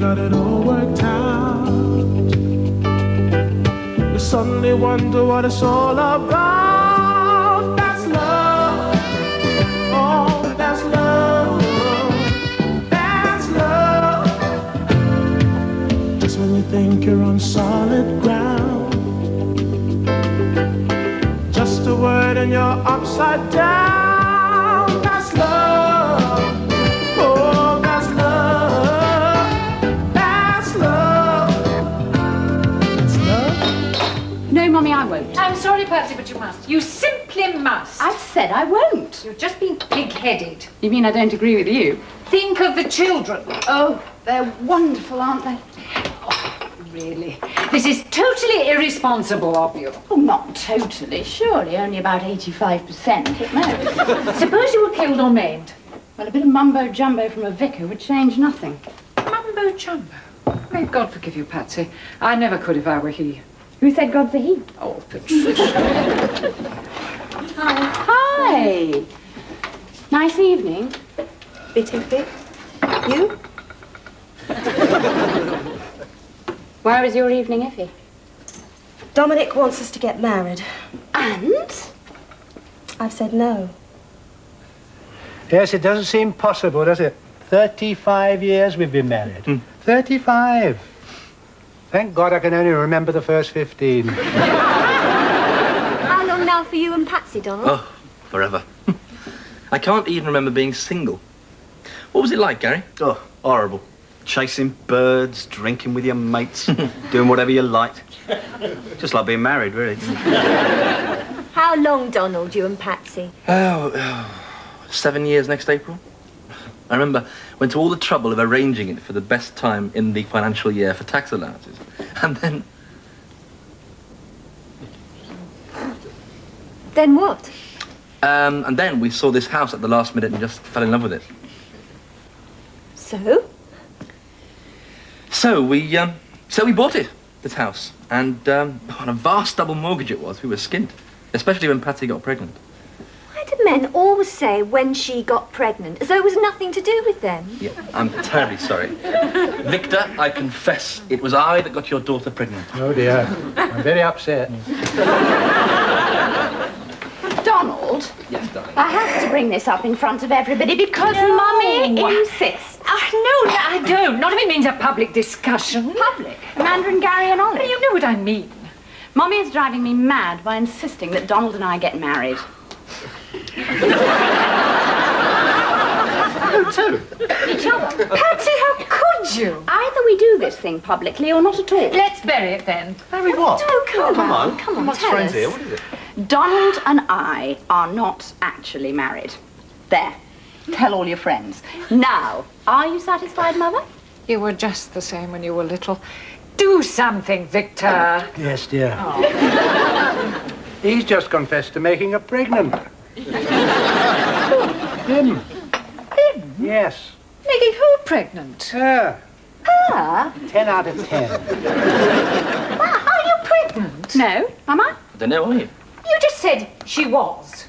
got it all worked out. You suddenly wonder what it's all about. That's love. Oh, that's love. That's love. Just when you think you're on solid ground, just a word and you're upside down. That's love. Oh, that's love. That's love. That's love. No, Mummy, I won't. I'm sorry, Patsy, but you must. You simply must. I've said I won't. You're just being pig-headed. You mean I don't agree with you? Think of the children. Oh, they're wonderful, aren't they? Really? This is totally irresponsible of you. Oh, not totally. Surely only about 85% at most. Suppose you were killed or maimed. Well, a bit of mumbo-jumbo from a vicar would change nothing. Mumbo-jumbo. May God forgive you, Patsy. I never could if I were he. Who said God's a he? Oh, Patricia. Hi. Nice evening. Bit iffy. You? Where is your evening iffy? Dominic wants us to get married. And? I've said no. Yes, it doesn't seem possible, does it? 35 years we've been married. 35. Thank God I can only remember the first 15. How long now for you and Patsy, Donald? Oh, forever. I can't even remember being single. What was it like, Gary? Oh, horrible. Chasing birds, drinking with your mates, doing whatever you liked. Just like being married, really. How long, Donald, you and Patsy? 7 years next April. I remember went to all the trouble of arranging it for the best time in the financial year for tax allowances. And then... Then what? And then we saw this house at the last minute and just fell in love with it. So? So we bought it, this house. And on a vast double mortgage it was. We were skint. Especially when Patsy got pregnant. Why do men always say when she got pregnant, as though it was nothing to do with them? Yeah, I'm terribly sorry. Victor, I confess, it was I that got your daughter pregnant. Oh, dear. I'm very upset. Donald? Yes, darling. I have to bring this up in front of everybody because Mummy insists. No, I don't. Not if it means a public discussion. Public? Amanda and Gary and Ollie. You know what I mean. Mummy is driving me mad by insisting that Donald and I get married. Who to? Each other. Patsy, how could you? Either we do this thing publicly or not at all. Let's bury it then. Harry, what? Oh, come on. What's tell friends us. here? What is it? Donald and I are not actually married. There. Tell all your friends. Now, are you satisfied, Mother? You were just the same when you were little. Do something, Victor. Yes, dear. He's just confessed to making her pregnant. Him. Him? Yes. Making who pregnant? Her. Her? 10 out of 10. Are you pregnant? No. Am I? I don't know, are you? You just said she was.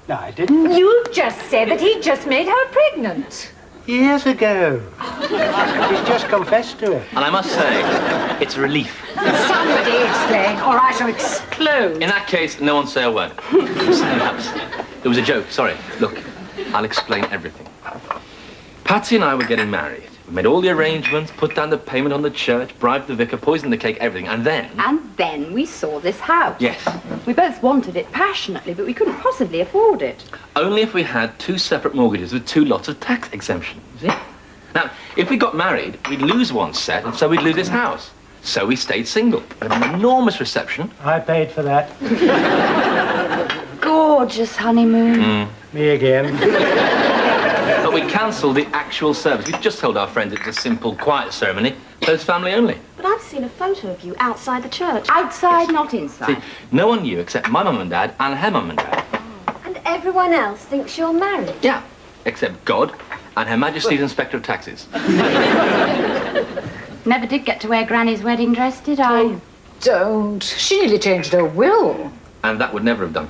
No, I didn't. You just said that he just made her pregnant. Years ago. He's just confessed to it. And I must say, it's a relief. Somebody explain, or I shall explode. In that case, no one say a word. It was a joke, sorry. Look, I'll explain everything. Patsy and I were getting married. We made all the arrangements, put down the payment on the church, bribed the vicar, poisoned the cake, everything. And then... And then we saw this house. Yes. We both wanted it passionately, but we couldn't possibly afford it. Only if we had 2 separate mortgages with 2 lots of tax exemption, you see? Now, if we got married, we'd lose one set, and so we'd lose this house. So we stayed single. We had an enormous reception. I paid for that. Gorgeous honeymoon. Me again. But we cancelled the actual service. We just told our friends it was a simple, quiet ceremony, close family only. But I've seen a photo of you outside the church. Outside, not inside. See, no one knew except my mum and dad and her mum and dad. And everyone else thinks you're married. Yeah, except God and Her Majesty's Inspector of Taxes. Never did get to wear Granny's wedding dress, did I? Don't. She nearly changed her will. And that would never have done.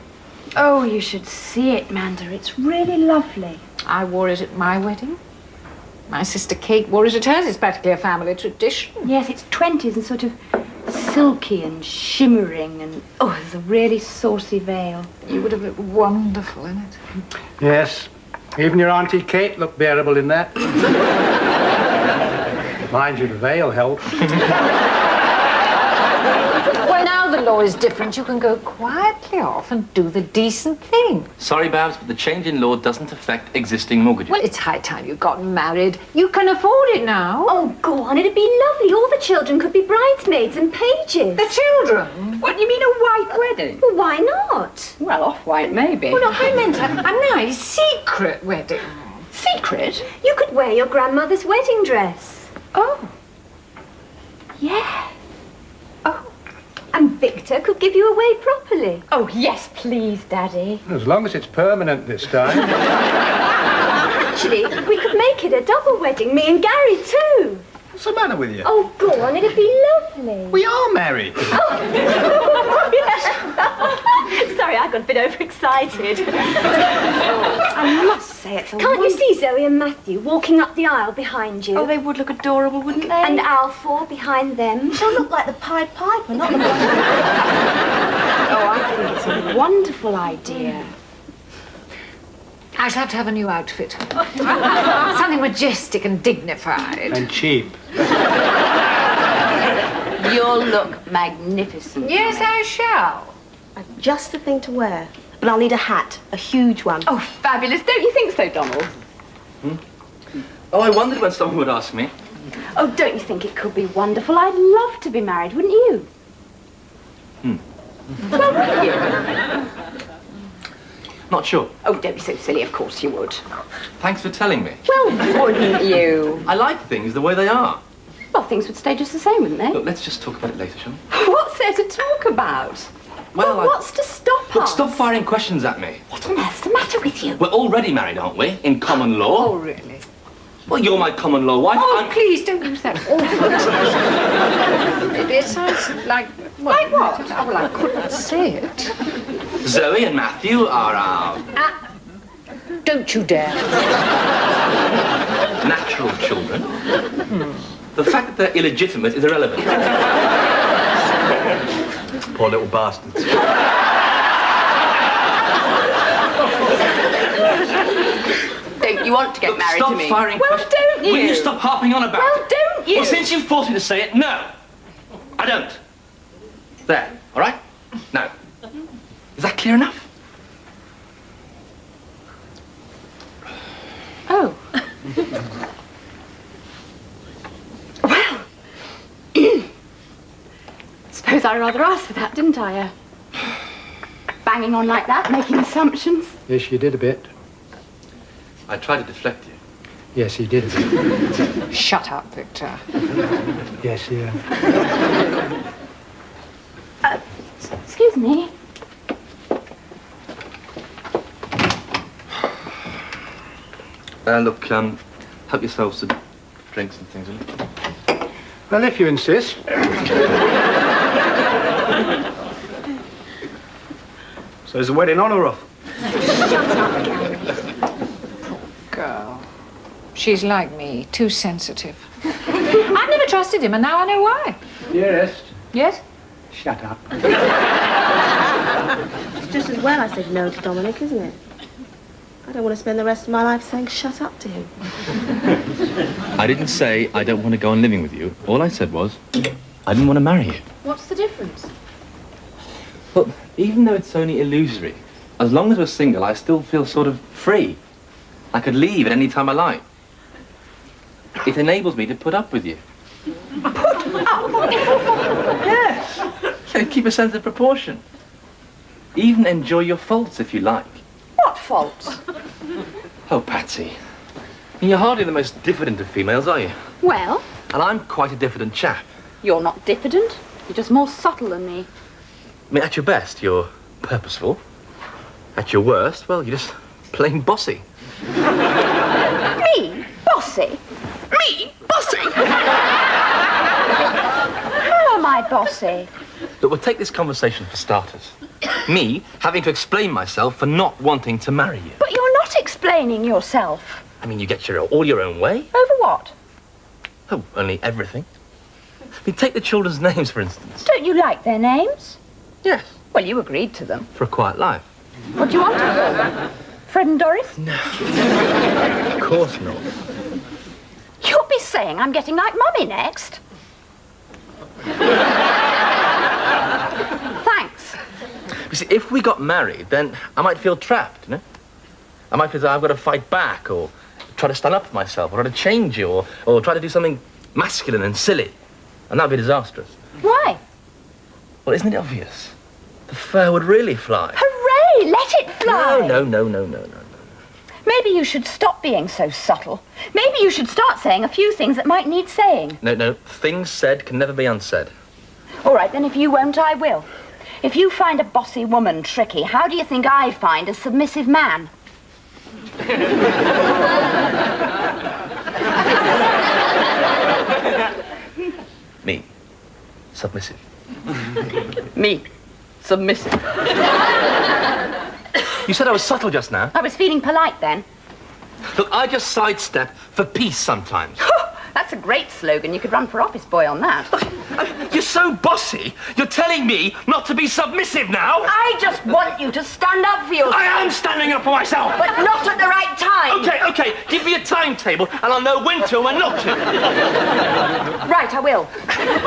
Oh, you should see it, Manda. It's really lovely. I wore it at my wedding. My sister Kate wore it at hers. It's practically a family tradition. Yes, it's 20s and sort of silky and shimmering and, oh, it's a really saucy veil. You would have looked wonderful in it. Yes. Even your Auntie Kate looked bearable in that. Mind you, the veil helped. Well, now the law is different. You can go quietly off and do the decent thing. Sorry, Babs, but the change in law doesn't affect existing mortgages. Well, it's high time you got married. You can afford it now. Oh, go on, it'd be lovely. All the children could be bridesmaids and pages. The children. What, you mean a white wedding? Well, why not? Well, off-white, maybe. Well, look, I meant a nice secret wedding. Secret? You could wear your grandmother's wedding dress. Oh. Yes. Oh. And Victor could give you away properly. Oh, yes, please, Daddy. As long as it's permanent this time. Actually, we could make it a double wedding, me and Gary too. What's the matter with you? Oh, go on, it'd be lovely. We are married. Sorry, I got a bit overexcited. I must say it's a Can't you see Zoe and Matthew walking up the aisle behind you? Oh, they would look adorable, wouldn't they? And Alfor behind them. She'll look like the Pied Piper, not the one. Oh, I think it's a wonderful idea. I shall have to have a new outfit. Something majestic and dignified. And cheap. You'll look magnificent. Yes, I shall. Just the thing to wear. But I'll need a hat, a huge one. Oh, fabulous. Don't you think so, Donald? Oh, I wondered when someone would ask me. Oh, don't you think it could be wonderful? I'd love to be married, wouldn't you? Well, wouldn't you? Not sure. Oh, don't be so silly. Of course you would. Thanks for telling me. Well, wouldn't you? I like things the way they are. Well, things would stay just the same, wouldn't they? Look, let's just talk about it later, shall we? What's there to talk about? Well, What's to stop Look, us? stop firing questions at me. What on earth's the matter with you? We're already married, aren't we? In common law. Oh, really? Well, you're my common law wife. Oh, please don't use that awful expression. It sounds like... Well, Like what? Oh, well, I couldn't say it. Zoe and Matthew are our Don't you dare. natural children. The fact that they're illegitimate is irrelevant. Poor little bastards. Don't you want to get Look, married stop to me? firing Well, questions. don't you? Will you stop harping on about Well, it? don't you? Well, since you forced me to say it, no. I don't. There, all right? No. Is that clear enough? Oh. Well. Suppose I rather asked for that, didn't I? Banging on like that, making assumptions. Yes, you did a bit. I tried to deflect you. Yes, he did a bit. Shut up, Victor. Yes, yeah. Excuse me. Look, help yourselves to drinks and things, will you? Well, if you insist. So is the wedding on or off? Girl. She's like me, too sensitive. I've never trusted him, and now I know why. Dearest, Yes? shut up. It's just as well I said no to Dominic, isn't it? I don't want to spend the rest of my life saying shut up to him. I didn't say I don't want to go on living with you. All I said was, I didn't want to marry you. What's the difference? But even though it's only illusory, as long as we're single, I still feel sort of free. I could leave at any time I like. It enables me to put up with you. Yes. Yeah, keep a sense of proportion. Even enjoy your faults if you like. What faults? Oh, Patsy. You're hardly the most diffident of females, are you? Well, And I'm quite a diffident chap. you're not diffident. You're just more subtle than me. I mean, at your best, you're purposeful. At your worst, well, you're just plain bossy. Me? Bossy? Me? Bossy? How am I bossy? But we'll take this conversation for starters. Me having to explain myself for not wanting to marry you. But you're not explaining yourself. I mean, you get all your own way. Over what? Oh, only everything. I mean, take the children's names, for instance. Don't you like their names? Yes. Well, you agreed to them. For a quiet life. What do you want to call them? Fred and Doris? No. Of course not. You'll be saying I'm getting like Mummy next. Thanks. You see, if we got married, then I might feel trapped, you know? I might feel that I've got to fight back, or try to stand up for myself, or try to change you, or try to do something masculine and silly. And that'd be disastrous. Why? Well, isn't it obvious? The fur would really fly. Hooray! Let it fly! No. Maybe you should stop being so subtle. Maybe you should start saying a few things that might need saying. No. Things said can never be unsaid. All right, then if you won't, I will. If you find a bossy woman tricky, how do you think I find a submissive man? Me. Submissive. Me. Submissive. You said I was subtle just now. I was feeling polite then. Look, I just sidestep for peace sometimes. That's a great slogan. You could run for office boy on that. You're so bossy. You're telling me not to be submissive now? I just want you to stand up for yourself. I am standing up for myself. But not at the right time. Okay. Give me a timetable and I'll know when to and when not to. Right, I will.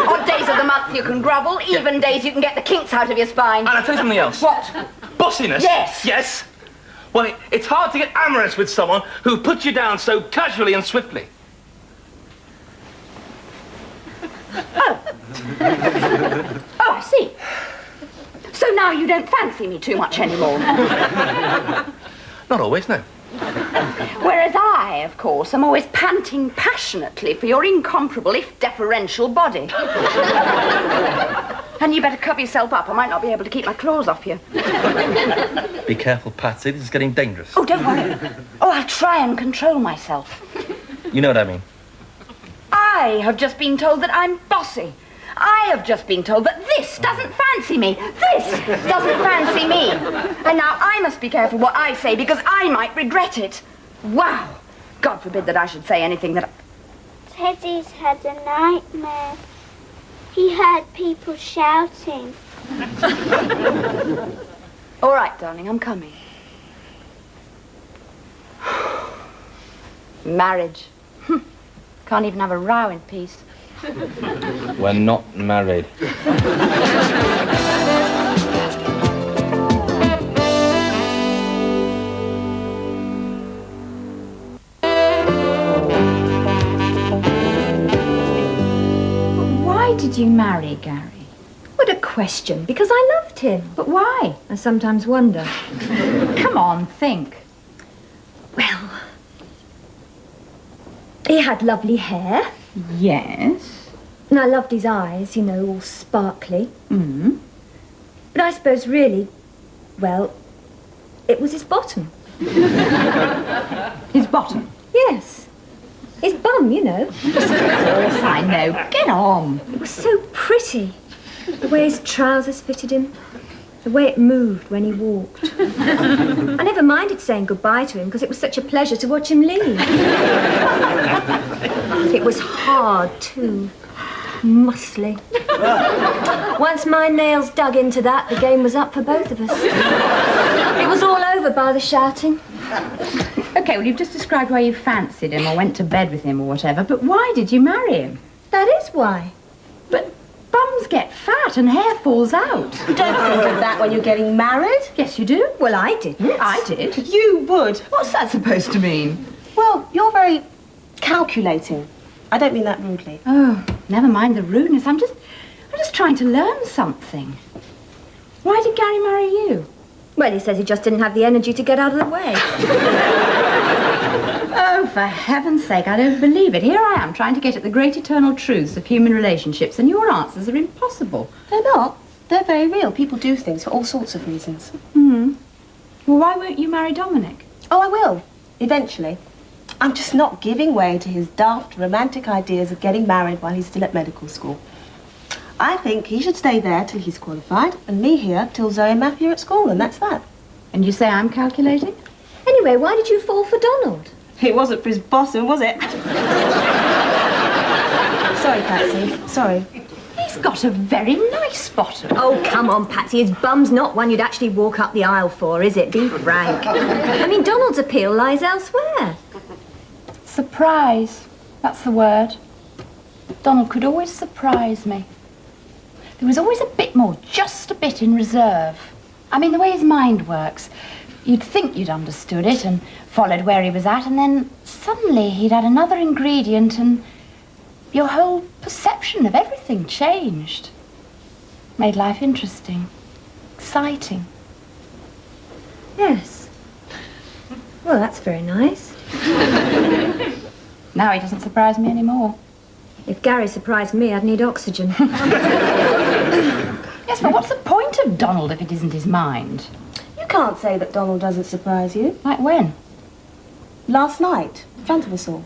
Odd days of the month you can grovel. Even days you can get the kinks out of your spine. And I'll tell you something else. What? Bossiness? Yes. Well, it's hard to get amorous with someone who puts you down so casually and swiftly. Oh, I see. So now you don't fancy me too much anymore. Not always, no. Whereas I, of course, am always panting passionately for your incomparable, if deferential, body. And you better cover yourself up. I might not be able to keep my claws off you. Be careful, Patsy. This is getting dangerous. Oh, don't worry. Oh, I'll try and control myself. You know what I mean. I have just been told that I'm bossy. I have just been told that this doesn't fancy me. This doesn't fancy me. And now I must be careful what I say because I might regret it. Wow. God forbid that I should say anything that... Teddy's had a nightmare. He heard people shouting. All right, darling, I'm coming. Marriage. Can't even have a row in peace. We're not married. Why did you marry Gary? What a question, because I loved him. But why? I sometimes wonder. Come on, think. Well, he had lovely hair. Yes. And I loved his eyes, you know, all sparkly. Mm. But I suppose really, well, it was his bottom. His bottom? Yes. His bum, you know. Of course I know. Get on. It was so pretty. The way his trousers fitted him. The way it moved when he walked. I never minded saying goodbye to him because it was such a pleasure to watch him leave. It was hard, too. Muscly. Once my nails dug into that, the game was up for both of us. It was all over by the shouting. Okay, well, you've just described why you fancied him or went to bed with him or whatever, but why did you marry him? That is why. But bums get fat and hair falls out. You don't think of that when you're getting married. Yes, you do. Well, I didn't. I did. You would. What's that supposed to mean? Well, you're very calculating. I don't mean that rudely. Oh, never mind the rudeness. I'm just trying to learn something. Why did Gary marry you? Well, he says he just didn't have the energy to get out of the way. Oh, for heaven's sake, I don't believe it. Here I am trying to get at the great eternal truths of human relationships, and your answers are impossible. They're not. They're very real. People do things for all sorts of reasons. Well, why won't you marry Dominic? Oh, I will. Eventually. I'm just not giving way to his daft, romantic ideas of getting married while he's still at medical school. I think he should stay there till he's qualified, and me here till Zoe and Matthew are at school, and that's that. And you say I'm calculating? Anyway, why did you fall for Donald? It wasn't for his bosom, was it? Sorry, Patsy. Sorry. He's got a very nice bottom. Oh, come on, Patsy. His bum's not one you'd actually walk up the aisle for, is it? Be frank. I mean, Donald's appeal lies elsewhere. Surprise. That's the word. Donald could always surprise me. There was always a bit more, just a bit in reserve. I mean, the way his mind works. You'd think you'd understood it and followed where he was at, and then suddenly he'd add another ingredient and your whole perception of everything changed. Made life interesting, exciting. Yes. Well, that's very nice. Now he doesn't surprise me anymore. If Gary surprised me, I'd need oxygen. Yes, but what's the point of Donald if it isn't his mind? You can't say that Donald doesn't surprise you. Like when? Last night, in front of us all.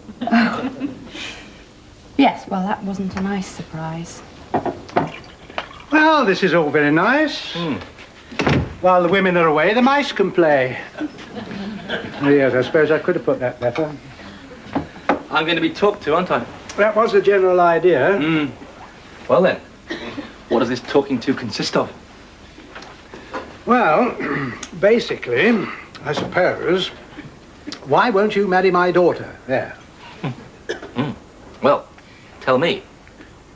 Yes, well, that wasn't a nice surprise. Well, this is all very nice. While the women are away, the mice can play. Yes, I suppose I could have put that better. I'm going to be talked to, aren't I? That was the general idea. Well then, what does this talking to consist of? Well, basically, I suppose, why won't you marry my daughter? There. Well, tell me,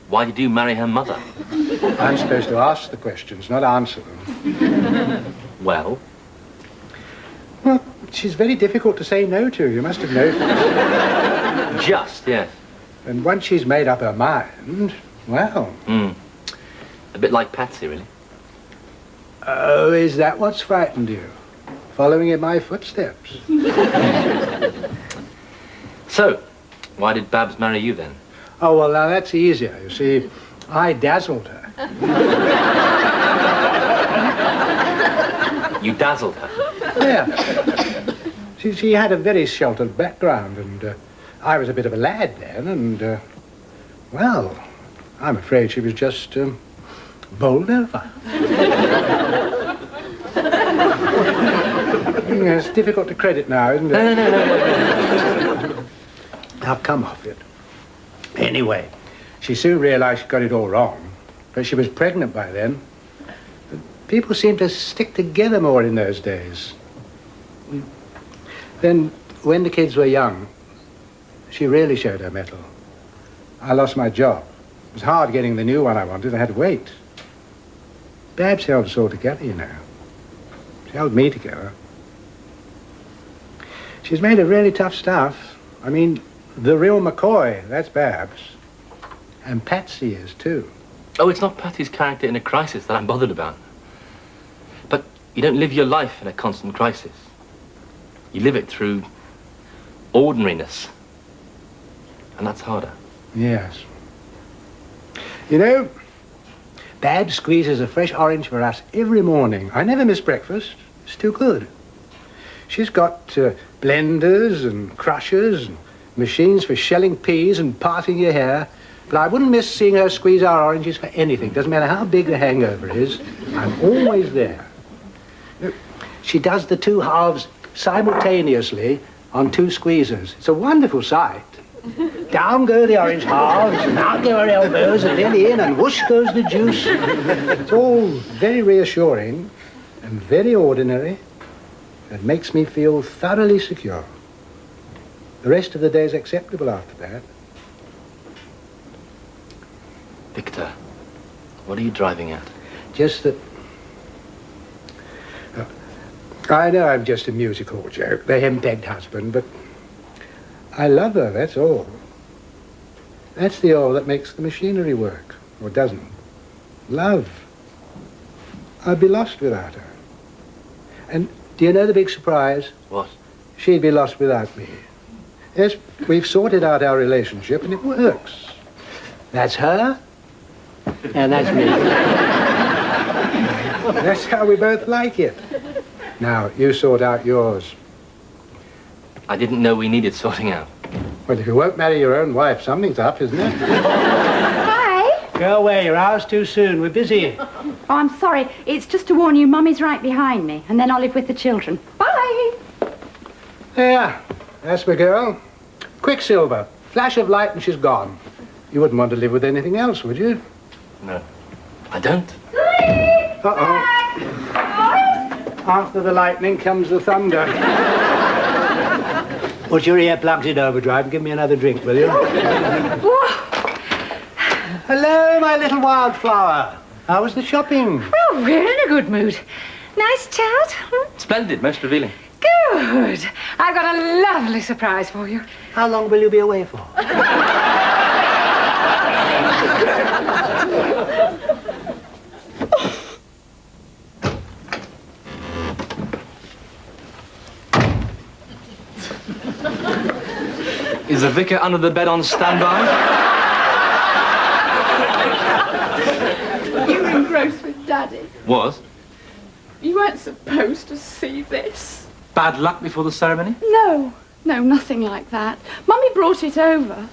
why did you marry her mother? I'm supposed to ask the questions, not answer them. Well? Well, she's very difficult to say no to, you must have noticed. Just, yes. And once she's made up her mind, well... A bit like Patsy, really. Oh, is that what's frightened you? Following in my footsteps? So, why did Babs marry you then? Oh, well, now that's easier. You see, I dazzled her. You dazzled her? Yeah. She had a very sheltered background, and I was a bit of a lad then, and, well, I'm afraid she was just bowled over. It's difficult to credit now, isn't it? No. Now, come off it. Anyway, she soon realized she got it all wrong, but she was pregnant by then. People seemed to stick together more in those days. Then, when the kids were young, she really showed her mettle. I lost my job. It was hard getting the new one I wanted. I had to wait. Babs held us all together, you know. She held me together. She's made of really tough stuff. I mean, the real McCoy, that's Babs. And Patsy is, too. Oh, it's not Patsy's character in a crisis that I'm bothered about. But you don't live your life in a constant crisis. You live it through ordinariness. And that's harder. Yes. You know, Babs squeezes a fresh orange for us every morning. I never miss breakfast. It's too good. She's got blenders and crushers and machines for shelling peas and parting your hair. But I wouldn't miss seeing her squeeze our oranges for anything. Doesn't matter how big the hangover is. I'm always there. She does the two halves simultaneously on two squeezers. It's a wonderful sight. Down go the orange halves, and out go her elbows, and then in, and whoosh goes the juice. It's all very reassuring and very ordinary. It makes me feel thoroughly secure. The rest of the day's acceptable after that. Victor, what are you driving at? Just that... I know I'm just a musical joke, the henpecked husband, but I love her, that's all. That's the all that makes the machinery work, or doesn't. Love. I'd be lost without her. And do you know the big surprise? What? She'd be lost without me. Yes, we've sorted out our relationship and it works. That's her, and that's me. That's how we both like it. Now, you sort out yours. I didn't know we needed sorting out. Well, if you won't marry your own wife, something's up, isn't it? Hi. Go away, you're hours too soon. We're busy. Oh, I'm sorry. It's just to warn you, Mummy's right behind me, and then I'll live with the children. Bye. There. That's my girl. Quicksilver. Flash of light and she's gone. You wouldn't want to live with anything else, would you? No, I don't. Uh-oh. After the lightning comes the thunder. Put your earplugs in overdrive and give me another drink, will you? Hello, my little wildflower. How was the shopping? Oh, we're in a good mood. Nice chat. Splendid, most revealing. Good. I've got a lovely surprise for you. How long will you be away for? Is the vicar under the bed on standby? You were engrossed with Daddy. Was? You weren't supposed to see this. Bad luck before the ceremony? No, nothing like that. Mummy brought it over.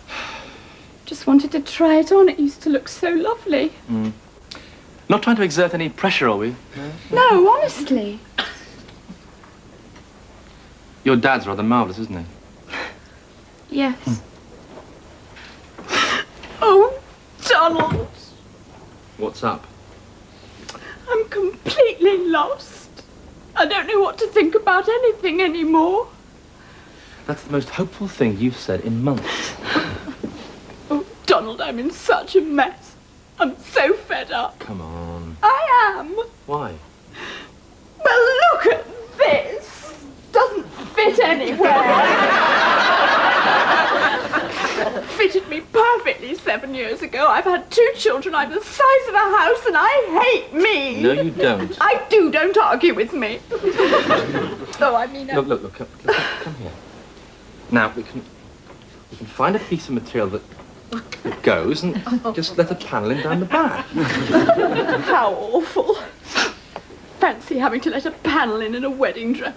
Just wanted to try it on. It used to look so lovely. Not trying to exert any pressure, are we? No, honestly. Your dad's rather marvellous, isn't he? Yes. Oh, Donald. What's up? I'm completely lost. I don't know what to think about anything anymore. That's the most hopeful thing you've said in months. Oh, Donald, I'm in such a mess. I'm so fed up. Come on. I am. Why? Well, look at this. Doesn't fit anywhere. Fitted me perfectly 7 years ago. I've had 2 children. I'm the size of a house, and I hate me. No, you don't. I do. Don't argue with me. Oh, I mean... Look, come here. Now, we can find a piece of material that goes and just let a panel in down the back. How awful. Fancy having to let a panel in a wedding dress.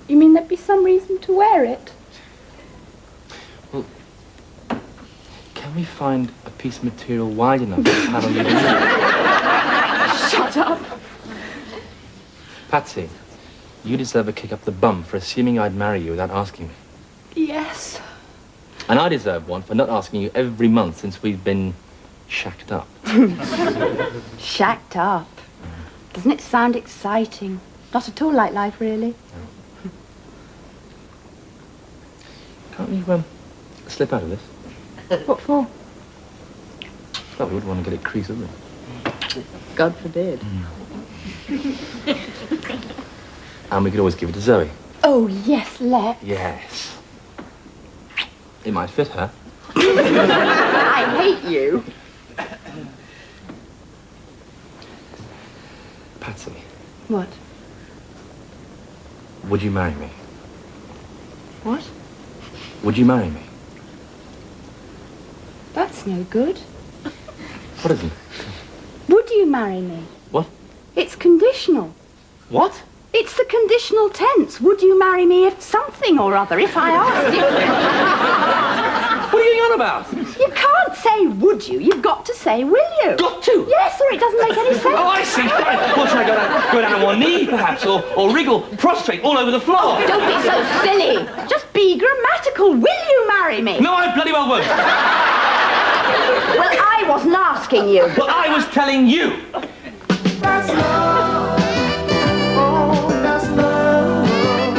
You mean there'd be some reason to wear it? Well, can we find a piece of material wide enough for the panel in? Shut up. Patsy, you deserve a kick up the bum for assuming I'd marry you without asking me. Yes. And I deserve one for not asking you every month since we've been shacked up. Shacked up. Doesn't it sound exciting? Not at all like life, really. Can't we slip out of this? What for? Well, we wouldn't want to get it creased, would we? God forbid. And we could always give it to Zoe. Oh, yes, let's. Yes. It might fit her. I hate you. Patsy, What? would you marry me? What? Would you marry me? That's no good. What isn't? Would you marry me? What? It's conditional. What? It's the conditional tense. Would you marry me if something or other, if I asked you? What are you on about? You can't say would you. You've got to say will you. Got to? Yes, or it doesn't make any sense. Oh, I see. Fine. Well, should I go down on one knee, perhaps, or wriggle prostrate all over the floor? Don't be so silly. Just be grammatical. Will you marry me? No, I bloody well won't. Well, I wasn't asking you. Well, I was telling you. That's love. Oh, that's love.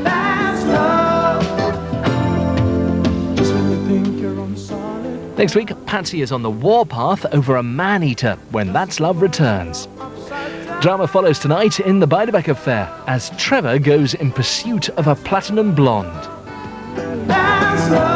That's love. Just when you think you're on solid. Next week, Patsy is on the warpath over a man-eater when That's Love returns. Drama follows tonight in the Beiderbecke affair as Trevor goes in pursuit of a platinum blonde. That's love.